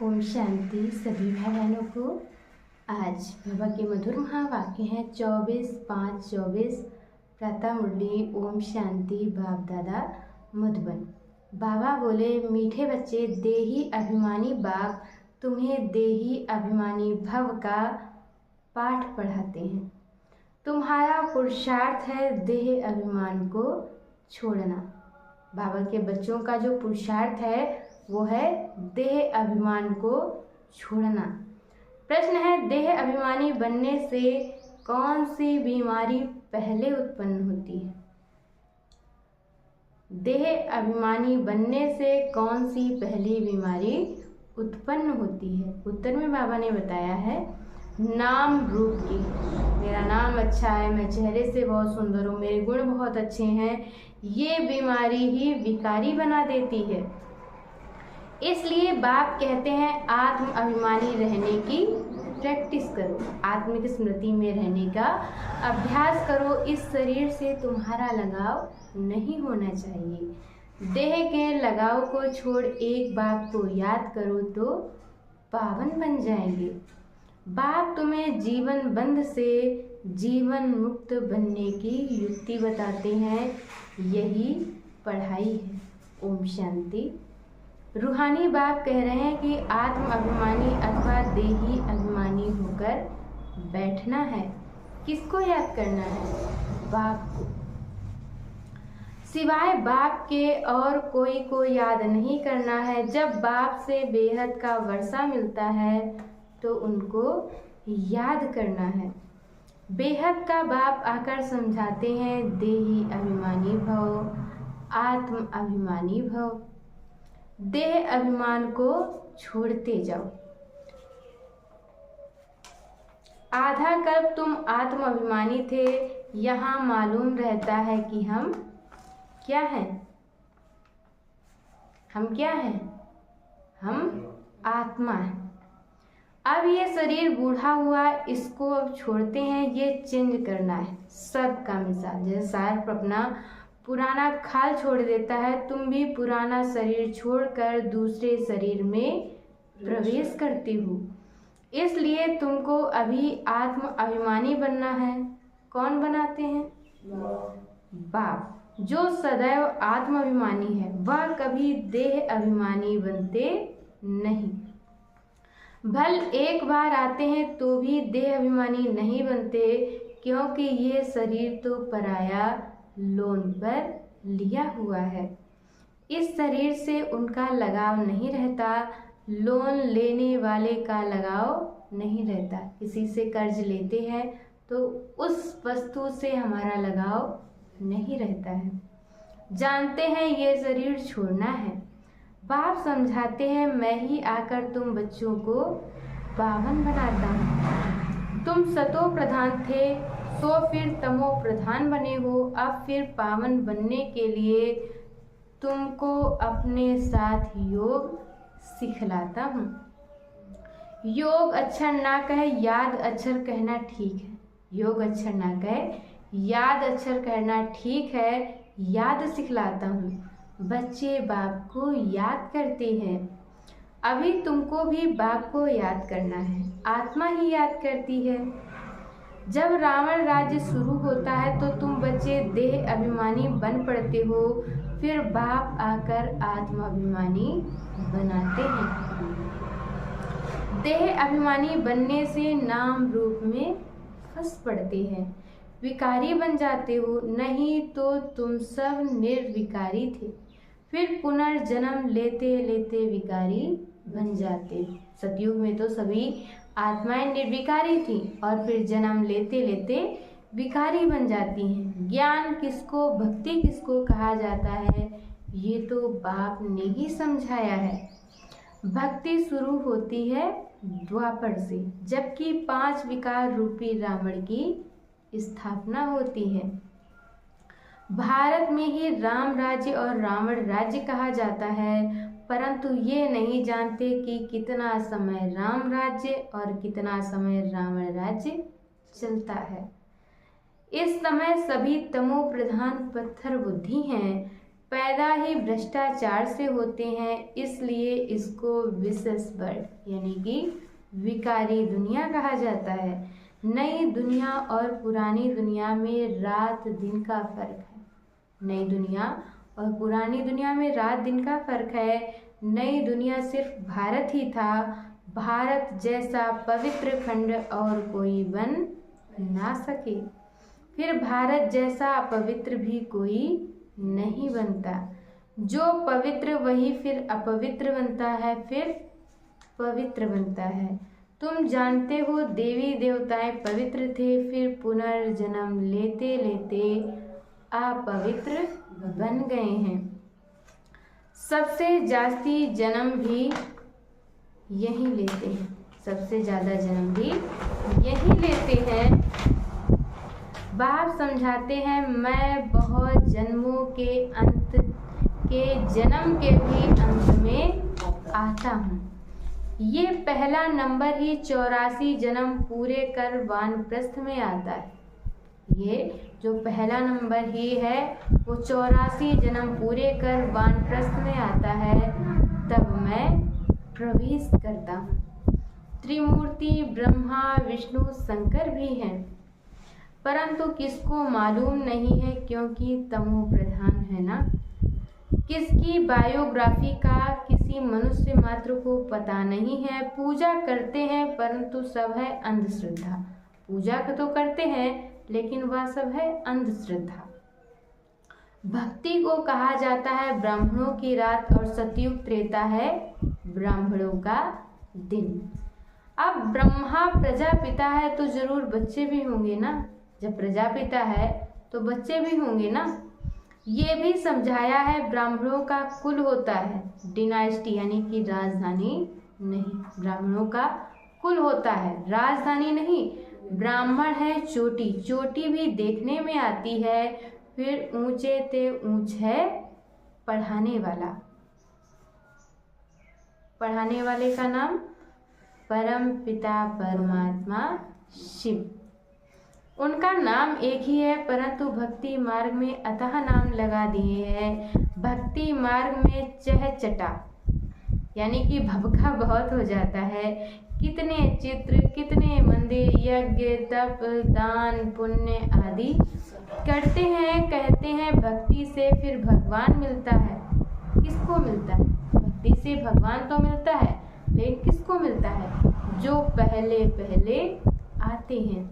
ओम शांति सभी भाई बहनों को। आज बाबा के मधुर महावाक्य हैं 24/5/24। प्रातः मुरली ओम शांति बाप दादा मधुबन। बाबा बोले, मीठे बच्चे, देही अभिमानी बाप तुम्हें देही अभिमानी भव का पाठ पढ़ाते हैं। तुम्हारा पुरुषार्थ है देह अभिमान को छोड़ना। बाबा के बच्चों का जो पुरुषार्थ है वो है देह अभिमान को छोड़ना। प्रश्न है, देह अभिमानी बनने से कौन सी बीमारी पहले उत्पन्न होती है? देह अभिमानी बनने से कौन सी पहली बीमारी उत्पन्न होती है? उत्तर में बाबा ने बताया है नाम रूप की। मेरा नाम अच्छा है, मैं चेहरे से बहुत सुंदर हूँ, मेरे गुण बहुत अच्छे हैं, ये बीमारी ही विकारी बना देती है। इसलिए बाप कहते हैं आत्म अभिमानी रहने की प्रैक्टिस करो, आत्मिक स्मृति में रहने का अभ्यास करो। इस शरीर से तुम्हारा लगाव नहीं होना चाहिए। देह के लगाव को छोड़ एक बात को याद करो तो पावन बन जाएंगे। बाप तुम्हें जीवन बंध से जीवन मुक्त बनने की युक्ति बताते हैं, यही पढ़ाई है। ओम शांति। रूहानी बाप कह रहे हैं कि आत्म अभिमानी अथवा देही अभिमानी होकर बैठना है। किसको याद करना है? बाप को। सिवाय बाप के और कोई को याद नहीं करना है। जब बाप से बेहद का वर्षा मिलता है तो उनको याद करना है। बेहद का बाप आकर समझाते हैं देही अभिमानी भव, आत्म अभिमानी भव। देह अभिमान को छोड़ते जाओ। आधा कल्प तुम आत्म अभिमानी थे, यहाँ मालूम रहता है कि हम क्या हैं? हम क्या हैं? हम आत्मा हैं। अब ये शरीर बूढ़ा हुआ, इसको अब छोड़ते हैं, ये चेंज करना है। सर्प का मिसाल, जैसे सर्प अपना पुराना खाल छोड़ देता है, तुम भी पुराना शरीर छोड़कर दूसरे शरीर में प्रवेश करते हो। इसलिए तुमको अभी आत्म अभिमानी बनना है। कौन बनाते हैं? बाप। जो सदैव आत्म अभिमानी है वह कभी देह अभिमानी बनते नहीं। भल एक बार आते हैं तो भी देह अभिमानी नहीं बनते, क्योंकि ये शरीर तो पराया लोन पर लिया हुआ है। इस शरीर से उनका लगाव नहीं रहता, लोन लेने वाले का लगाव नहीं रहता। किसी से कर्ज लेते हैं तो उस वस्तु से हमारा लगाव नहीं रहता है। जानते हैं ये शरीर छोड़ना है। बाप समझाते हैं मैं ही आकर तुम बच्चों को पावन बनाता हूँ। तुम सतो प्रधान थे तो फिर तमो प्रधान बने हो। अब फिर पावन बनने के लिए तुमको अपने साथ योग सिखलाता हूँ। योग अक्षर ना कहे याद अक्षर कहना ठीक है। योग अक्षर ना कहे याद अक्षर कहना ठीक है। याद सिखलाता हूँ। बच्चे बाप को याद करते हैं। अभी तुमको भी बाप को याद करना है। आत्मा ही याद करती है। जब रावण राज्य शुरू होता है तो तुम बच्चे देह अभिमानी बन पड़ते हो, फिर बाप आकर आत्म अभिमानी बनाते हैं। देह अभिमानी बनने से नाम रूप में फंस पड़ते हैं, विकारी बन जाते हो। नहीं तो तुम सब निर्विकारी थे, फिर पुनर्जन्म लेते लेते विकारी बन जाते। सतयुग में तो सभी आत्माएं निर्विकारी थी और फिर जन्म लेते लेते विकारी बन जाती हैं। ज्ञान किसको, भक्ति किसको कहा जाता है, ये तो बाप ने ही समझाया है। भक्ति शुरू होती है द्वापर से, जबकि 5 विकार रूपी रावण की स्थापना होती है। भारत में ही राम राज्य और रावण राज्य कहा जाता है, परंतु ये नहीं जानते कि कितना समय राम राज्य और कितना समय रावण राज्य चलता है। इस समय सभी तमो प्रधान पत्थर बुद्धि हैं। पैदा ही भ्रष्टाचार से होते हैं, इसलिए इसको विशेष वर्ल्ड यानी कि विकारी दुनिया कहा जाता है। नई दुनिया और पुरानी दुनिया में रात दिन का फर्क है। नई दुनिया और पुरानी दुनिया में रात दिन का फर्क है। नई दुनिया सिर्फ भारत ही था। भारत जैसा पवित्र खंड और कोई बन ना सके। फिर भारत जैसा अपवित्र भी कोई नहीं बनता। जो पवित्र वही फिर अपवित्र बनता है, फिर पवित्र बनता है। तुम जानते हो देवी देवताएं पवित्र थे, फिर पुनर्जन्म लेते लेते अपवित्र बन गए हैं। सबसे जास्ती जन्म भी यही लेते हैं। सबसे ज़्यादा जन्म भी यही लेते हैं। बाप समझाते हैं, मैं बहुत जन्मों के अंत के जन्म के भी अंत में आता हूँ। ये पहला नंबर ही 84 जन्म पूरे कर वानप्रस्थ में आता है। ये जो पहला नंबर ही है वो 84 जन्म पूरे कर वानप्रस्थ में आता है, तब मैं प्रवेश करता हूँ। त्रिमूर्ति ब्रह्मा विष्णु शंकर भी हैं, परंतु किसको मालूम नहीं है क्योंकि तमो प्रधान है ना। किसकी बायोग्राफी का किसी मनुष्य मात्र को पता नहीं है। पूजा करते हैं परंतु सब है अंधश्रद्धा। पूजा तो करते हैं लेकिन वह सब है अंधश्रद्धा। भक्ति को कहा जाता है ब्राह्मणों की रात और सतयुग त्रेता है ब्राह्मणों का दिन। अब ब्रह्मा प्रजापिता है तो जरूर बच्चे भी होंगे ना। जब प्रजापिता है तो बच्चे भी होंगे ना। ये भी समझाया है ब्राह्मणों का कुल होता है, डिनाइस्टी यानी कि राजधानी नहीं। ब्राह्मणों का कुल होता है, राजधानी नहीं। ब्राह्मण है चोटी, चोटी भी देखने में आती है। फिर ऊंचे ते ऊंच है पढ़ाने वाला। पढ़ाने वाले का नाम परम पिता परमात्मा शिव। उनका नाम एक ही है परंतु भक्ति मार्ग में अतः नाम लगा दिए हैं। भक्ति मार्ग में चहचटा यानी कि भभका बहुत हो जाता है। कितने चित्र, कितने मंदिर, यज्ञ, तप, दान, पुण्य आदि करते हैं। कहते हैं भक्ति से फिर भगवान मिलता है। किसको मिलता है? भक्ति से भगवान तो मिलता है, लेकिन किसको मिलता है? जो पहले पहले आते हैं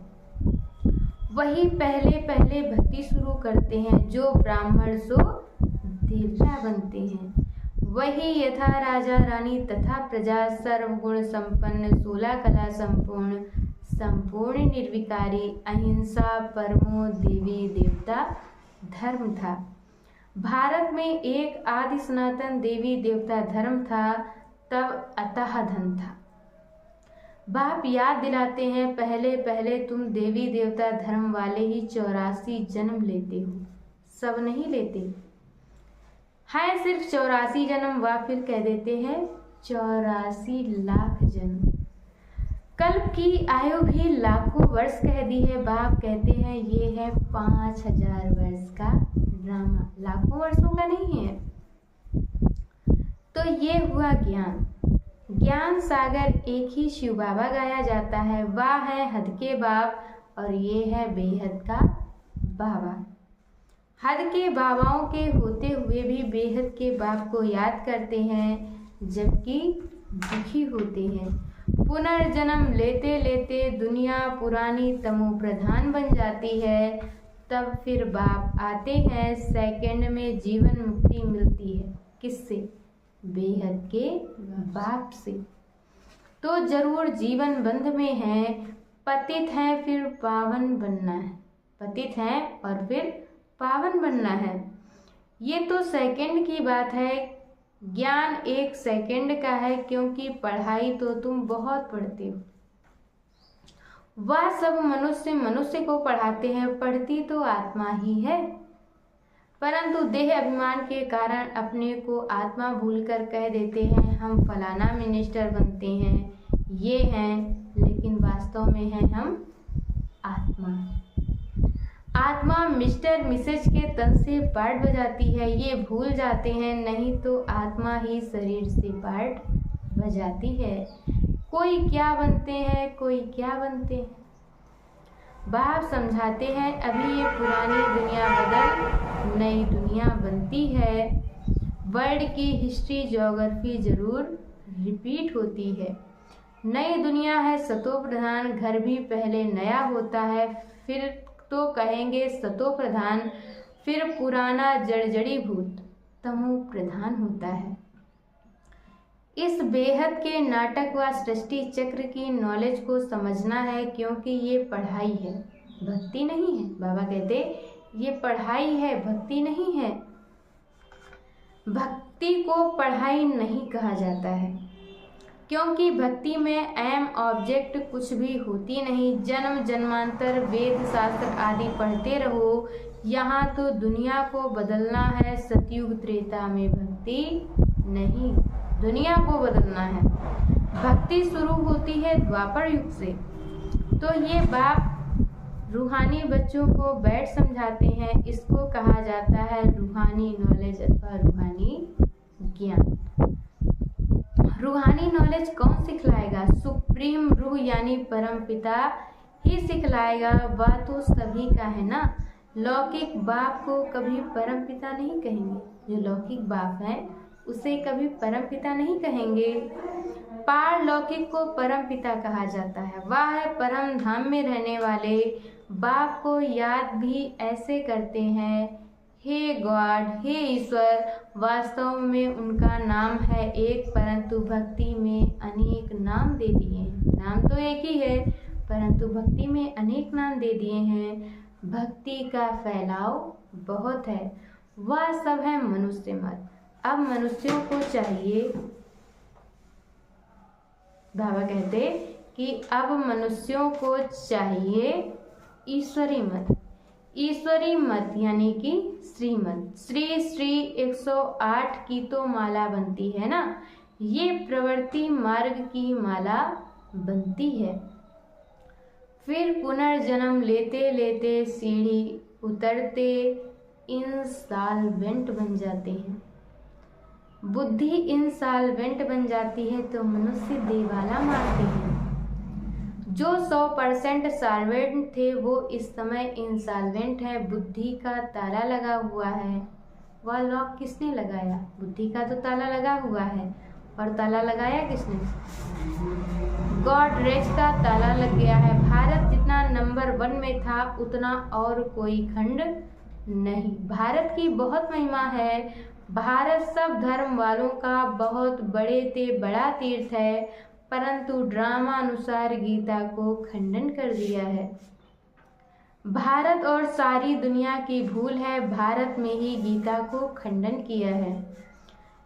वही पहले पहले भक्ति शुरू करते हैं। जो ब्राह्मण सो देवता बनते हैं। वही यथा राजा रानी तथा प्रजा सर्वगुण संपन्न 16 कला संपूर्ण संपूर्ण निर्विकारी अहिंसा परमो देवी देवता धर्म था। भारत में एक आदि सनातन देवी देवता धर्म था, तब अतः धन था। बाप याद दिलाते हैं पहले पहले तुम देवी देवता धर्म वाले ही 84 जन्म लेते हो, सब नहीं लेते है। सिर्फ 84 जन्म, व फिर कह देते हैं 84 लाख जन्म। कल्प की आयु भी लाखों वर्ष कह दी है। बाप कहते हैं ये है 5000 वर्ष का ड्रामा, लाखों वर्षों का नहीं है। तो ये हुआ ज्ञान। ज्ञान सागर एक ही शिव बाबा गाया जाता है। वह है हद के बाप और ये है बेहद का बाबा। हद के बाबाओं के होते हुए भी बेहद के बाप को याद करते हैं, जबकि दुखी होते हैं। पुनर्जन्म लेते लेते दुनिया पुरानी तमो प्रधान बन जाती है। तब फिर बाप आते हैं। सेकंड में जीवन मुक्ति मिलती है। किससे? बेहद के बाप से। तो जरूर जीवन बंध में है। पतित है फिर पावन बनना है। पतित है और फिर पावन बनना है। ये तो सेकंड की बात है। ज्ञान एक सेकंड का है, क्योंकि पढ़ाई तो तुम बहुत पढ़ते हो। वह सब मनुष्य को पढ़ाते हैं, पढ़ती तो आत्मा ही है। परंतु देह अभिमान के कारण अपने को आत्मा भूलकर कह देते हैं हम फलाना मिनिस्टर बनते हैं, ये हैं, लेकिन वास्तव में हैं हम आत्मा। आत्मा मिस्टर मिसेज के तन से पार्ट बजाती है, ये भूल जाते हैं, नहीं तो आत्मा ही शरीर से पार्ट बजाती है। कोई क्या बनते हैं, कोई क्या बनते हैं। बाप समझाते हैं अभी ये पुरानी दुनिया बदल नई दुनिया बनती है। वर्ल्ड की हिस्ट्री ज्योग्राफी जरूर रिपीट होती है। नई दुनिया है सतो प्रधान, घर भी पहले नया होता है, फिर तो कहेंगे सतो प्रधान, फिर पुराना जड़जड़ी भूत तमो प्रधान होता है। इस बेहद के नाटक व सृष्टि चक्र की नॉलेज को समझना है, क्योंकि ये पढ़ाई है, भक्ति नहीं है। बाबा कहते ये पढ़ाई है, भक्ति नहीं है। भक्ति को पढ़ाई नहीं कहा जाता है, क्योंकि भक्ति में एम ऑब्जेक्ट कुछ भी होती नहीं। जन्म जन्मांतर वेद शास्त्र आदि पढ़ते रहो, यहाँ तो दुनिया को बदलना है। सतयुग त्रेता में भक्ति नहीं, दुनिया को बदलना है। भक्ति शुरू होती है द्वापर युग से। तो ये बाप रूहानी बच्चों को बैठ समझाते हैं, इसको कहा जाता है रूहानी नॉलेज अथवा रूहानी ज्ञान। रूहानी नॉलेज कौन सिखलाएगा? सुप्रीम रूह यानी परम पिता ही सिखलाएगा। वह तो सभी का है ना। लौकिक बाप को कभी परम पिता नहीं कहेंगे, जो लौकिक बाप है उसे कभी परम पिता नहीं कहेंगे। पारलौकिक को परम पिता कहा जाता है, वह है परम धाम में रहने वाले। बाप को याद भी ऐसे करते हैं, हे गॉड, हे ईश्वर। वास्तव में उनका नाम है एक, परंतु भक्ति में अनेक नाम दे दिए हैं। नाम तो एक ही है, परंतु भक्ति में अनेक नाम दे दिए हैं। भक्ति का फैलाव बहुत है, वह सब है मनुष्य मत। अब मनुष्यों को चाहिए, बाबा कहते कि अब मनुष्यों को चाहिए ईश्वरी मत। ईश्वरी मत यानी कि श्रीमत। श्री 108 की तो माला बनती है ना, ये प्रवृत्ति मार्ग की माला बनती है। फिर पुनर्जन्म लेते लेते सीढ़ी उतरते इंसॉल्वेंट बन जाते हैं। बुद्धि इंसॉल्वेंट बन जाती है तो मनुष्य देवाला मारते हैं। जो 100% सॉल्वेंट थे वो इस समय इंसॉल्वेंट है। बुद्धि का ताला लगा हुआ है। वह लॉक किसने लगाया? बुद्धि का तो ताला लगा हुआ है, और ताला लगाया किसने? गॉडरेज का ताला लग गया है। भारत जितना नंबर 1 में था उतना और कोई खंड नहीं। भारत की बहुत महिमा है। भारत सब धर्म वालों का बहुत बड़े ते बड़ा तीर्थ है, परंतु ड्रामा अनुसार गीता को खंडन कर दिया है। भारत और सारी दुनिया की भूल है, भारत में ही गीता को खंडन किया है।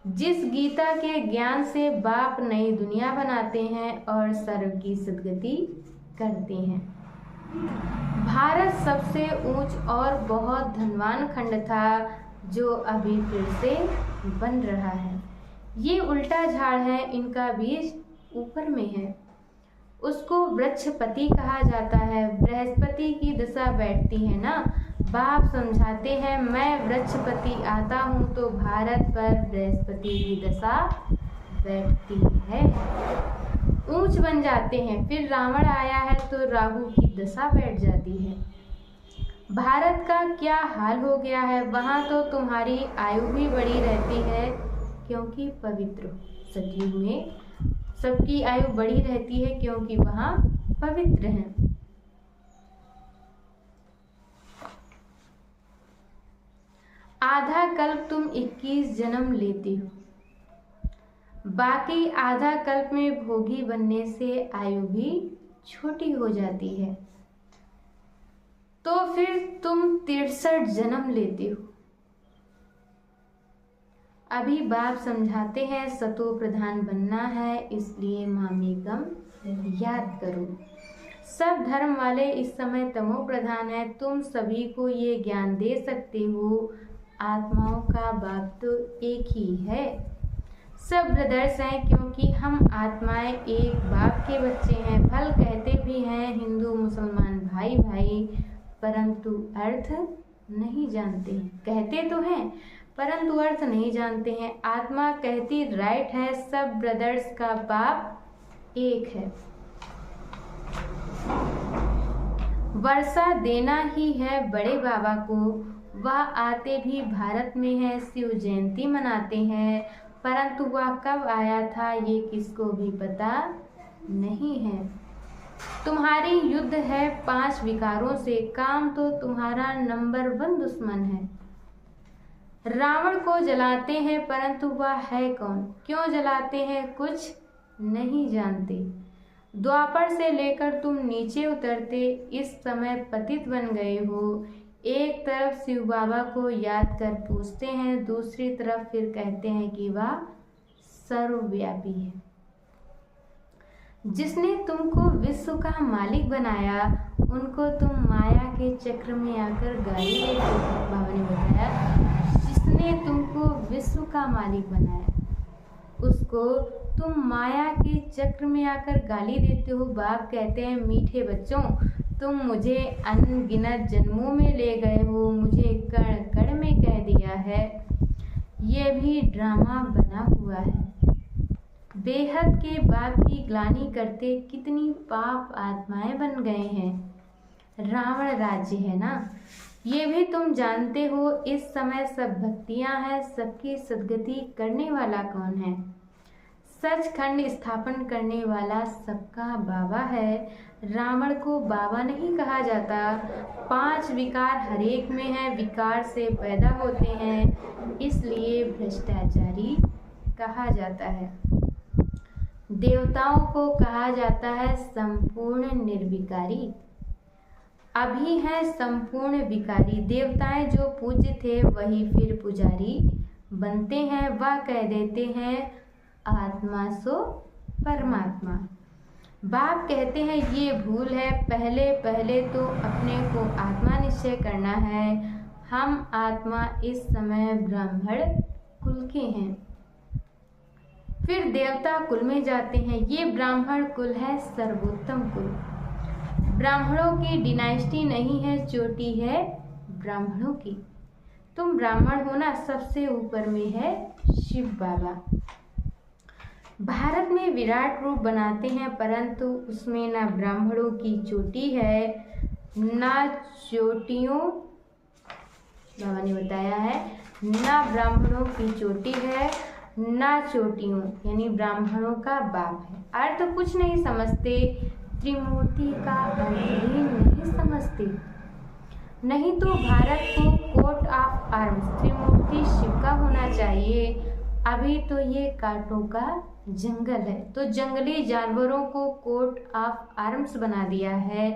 जिस गीता के ज्ञान से बाप नई दुनिया बनाते हैं और सर्व की सद्गति करते हैं। भारत सबसे ऊंच और बहुत धनवान खंड था, जो अभी फिर से बन रहा है। ये उल्टा झाड़ है, इनका बीज ऊपर में है। उसको वृक्षपति कहा जाता है। बृहस्पति की दशा बैठती है ना। बाप समझाते हैं मैं वृक्षपति आता हूँ तो भारत पर बृहस्पति की दशा बैठती है, ऊंच बन जाते हैं। फिर रावण आया है तो राहु की दशा बैठ जाती है। भारत का क्या हाल हो गया है। वहाँ तो तुम्हारी आयु भी बड़ी रहती है, क्योंकि पवित्र। सतयुग में सबकी आयु बड़ी रहती है, क्योंकि वहाँ पवित्र हैं। आधा कल्प तुम 21 जन्म लेते हो, बाकी आधा कल्प में भोगी बनने से आयु भी छोटी हो जाती है, तो फिर तुम 63 जन्म लेते हो। अभी बाप समझाते हैं सतो प्रधान बनना है, इसलिए मामेकम याद करो। सब धर्म वाले इस समय तमो प्रधान है। तुम सभी को ये ज्ञान दे सकते हो, आत्माओं का बाप तो एक ही है। सब ब्रदर्स हैं, क्योंकि हम आत्माएं एक बाप के बच्चे हैं। फल कहते भी हैं हिंदू मुसलमान भाई भाई, परंतु अर्थ नहीं जानते हैं। कहते तो हैं परंतु अर्थ नहीं जानते हैं। आत्मा कहती राइट है, सब ब्रदर्स का बाप एक है। वर्षा देना ही है बड़े बाबा को, वह आते भी भारत में है, शिव जयंती मनाते हैं, परंतु वह कब आया था ये किसको भी पता नहीं है। तुम्हारी युद्ध है 5 विकारों से, काम तो तुम्हारा नंबर 1 दुश्मन है। रावण को जलाते हैं परंतु वह है कौन, क्यों जलाते हैं कुछ नहीं जानते। द्वापर से लेकर तुम नीचे उतरते, इस समय पतित बन गए हो। एक तरफ शिव बाबा को याद कर पूछते हैं, दूसरी तरफ फिर कहते हैं कि वह सर्वव्यापी है। जिसने तुमको विश्व का मालिक बनाया, उनको तुम माया के चक्र में आकर गाली देते हो। बाबा ने बताया जिसने तुमको विश्व का मालिक बनाया, उसको तुम माया के चक्र में आकर गाली देते हो। बाप कहते हैं मीठे बच्चों, तुम मुझे अनगिनत जन्मों में ले गए हो, मुझे कण कण में कह दिया है, ये भी ड्रामा बना हुआ है। बेहद के बाप की ग्लानि करते कितनी पाप आत्माएं बन गए हैं। रावण राज्य है ना, ये भी तुम जानते हो। इस समय सब भक्तियां हैं, सबकी सद्गति करने वाला कौन है। सचखंड स्थापन करने वाला सबका बाबा है। रावण को बाबा नहीं कहा जाता। 5 विकार हरेक में है, विकार से पैदा होते हैं, इसलिए भ्रष्टाचारी कहा जाता है। देवताओं को कहा जाता है संपूर्ण निर्विकारी, अभी है संपूर्ण विकारी। देवताएं जो पूज्य थे वही फिर पुजारी बनते हैं। वह कह देते हैं आत्मा सो परमात्मा। बाप कहते हैं ये भूल है, पहले पहले तो अपने को आत्मा निश्चय करना है। हम आत्मा इस समय ब्राह्मण कुल के हैं, फिर देवता कुल में जाते हैं। ये ब्राह्मण कुल है सर्वोत्तम कुल। ब्राह्मणों की डिनाइस्टी नहीं है, चोटी है ब्राह्मणों की। तुम ब्राह्मण हो ना, सबसे ऊपर में है शिव बाबा। भारत में विराट रूप बनाते हैं, परंतु उसमें ना ब्राह्मणों की चोटी है ना चोटियों, बाबा ने बताया है ना ब्राह्मणों की चोटी है ना चोटियों, यानी ब्राह्मणों का बाप है। अर्थ कुछ नहीं समझते, त्रिमूर्ति का अर्थ ही नहीं समझते। नहीं तो भारत को कोट ऑफ आर्म्स त्रिमूर्ति शिव का होना चाहिए। अभी तो ये कांटों का जंगल है, तो जंगली जानवरों को कोट ऑफ आर्म्स बना दिया है।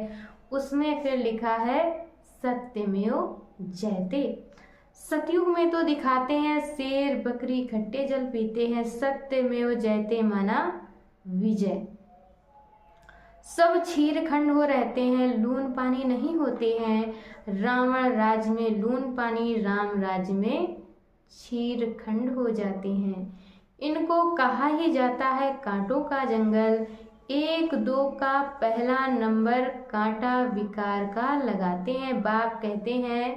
उसमें फिर लिखा है सत्यमेव जयते। सतयुग में तो दिखाते हैं शेर बकरी खट्टे जल पीते हैं, सत्यमेव जयते माना विजय। सब क्षीरखंड हो रहते हैं, लून पानी नहीं होते हैं। रावण राज्य में लून पानी, राम राज्य में क्षीरखंड हो जाते हैं। इनको कहा ही जाता है कांटों का जंगल। 1-2 का पहला नंबर कांटा विकार का लगाते हैं। बाप कहते हैं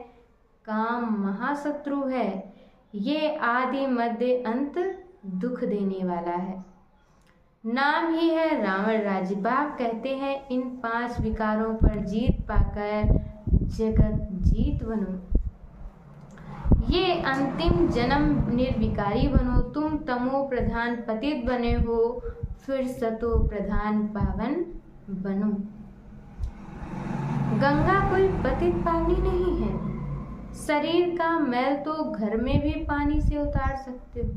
काम महाशत्रु है, ये आदि मध्य अंत दुख देने वाला है। नाम ही है रावण राज्य। बाप कहते हैं इन 5 विकारों पर जीत पाकर जगत जीत बनो। ये अंतिम जन्म निर्विकारी बनो। तुम तमो प्रधान पतित बने हो, फिर सतो प्रधान पावन बनो। गंगा कोई पतित पावनी नहीं है। शरीर का मैल तो घर में भी पानी से उतार सकते हो।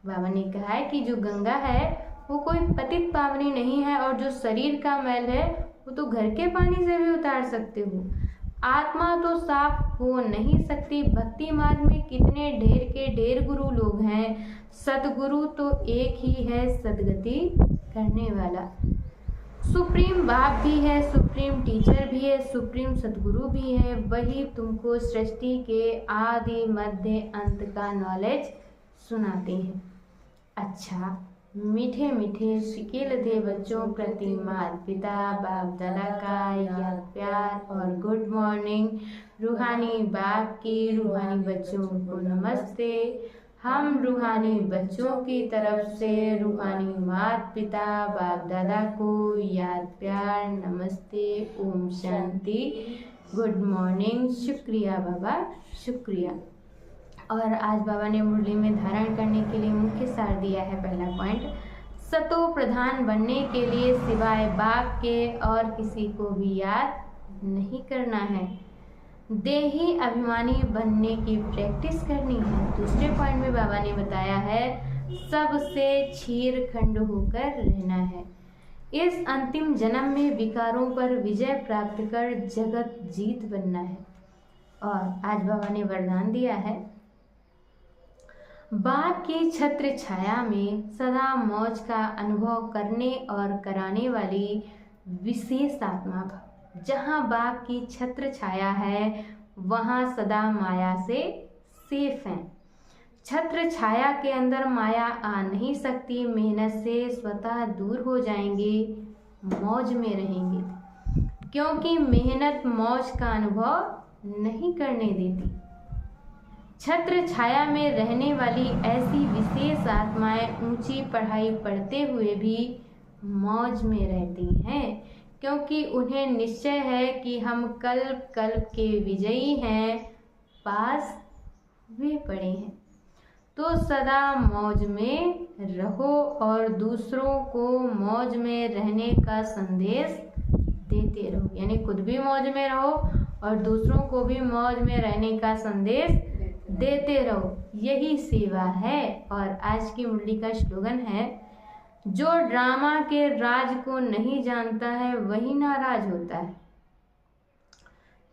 बाबा ने कहा है कि जो गंगा है वो कोई पतित पावनी नहीं है, और जो शरीर का मैल है वो तो घर के पानी से भी उतार सकते हो। आत्मा तो साफ हो नहीं सकती। भक्ति मार्ग में कितने ढेर के ढेर गुरु लोग हैं, सदगुरु तो एक ही है सदगति करने वाला। सुप्रीम बाप भी है, सुप्रीम टीचर भी है, सुप्रीम सदगुरु भी है। वही तुमको सृष्टि के आदि मध्य अंत का नॉलेज सुनाते हैं। अच्छा, मीठे मीठे सिकेल थे बच्चों प्रति माता पिता बाप दादा का याद प्यार और गुड मॉर्निंग। रूहानी बाप की रूहानी बच्चों को नमस्ते। हम रूहानी बच्चों की तरफ से रूहानी माता पिता बाप दादा को याद प्यार नमस्ते, ओम शांति, गुड मॉर्निंग। शुक्रिया बाबा, शुक्रिया। और आज बाबा ने मुरली में धारण करने के लिए मुख्य सार दिया है। पहला पॉइंट, सतो प्रधान बनने के लिए सिवाय बाप के और किसी को भी याद नहीं करना है। देही अभिमानी बनने की प्रैक्टिस करनी है। दूसरे पॉइंट में बाबा ने बताया है सबसे छीरखंड होकर रहना है। इस अंतिम जन्म में विकारों पर विजय प्राप्त कर जगत जीत बनना है। और आज बाबा ने वरदान दिया है, बाप की छत्र छाया में सदा मौज का अनुभव करने और कराने वाली विशेष आत्मा भव। जहाँ बाप की छत्र छाया है वहाँ सदा माया से सेफ हैं। छत्र छाया के अंदर माया आ नहीं सकती। मेहनत से स्वतः दूर हो जाएंगे, मौज में रहेंगे, क्योंकि मेहनत मौज का अनुभव नहीं करने देती। छत्र छाया में रहने वाली ऐसी विशेष आत्माएं ऊंची पढ़ाई पढ़ते हुए भी मौज में रहती हैं, क्योंकि उन्हें निश्चय है कि हम कल्प कल्प के विजयी हैं, पास वे पड़े हैं। तो सदा मौज में रहो और दूसरों को मौज में रहने का संदेश देते रहो। यानी खुद भी मौज में रहो और दूसरों को भी मौज में रहने का संदेश देते रहो। यही सेवा है। और आज की मुरली का स्लोगन है, जो ड्रामा के राज को नहीं जानता है वही नाराज होता है।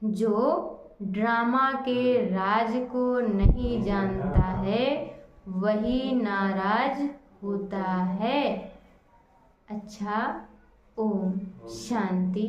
जो ड्रामा के राज को नहीं जानता है वही नाराज होता है। अच्छा, ओम शांति।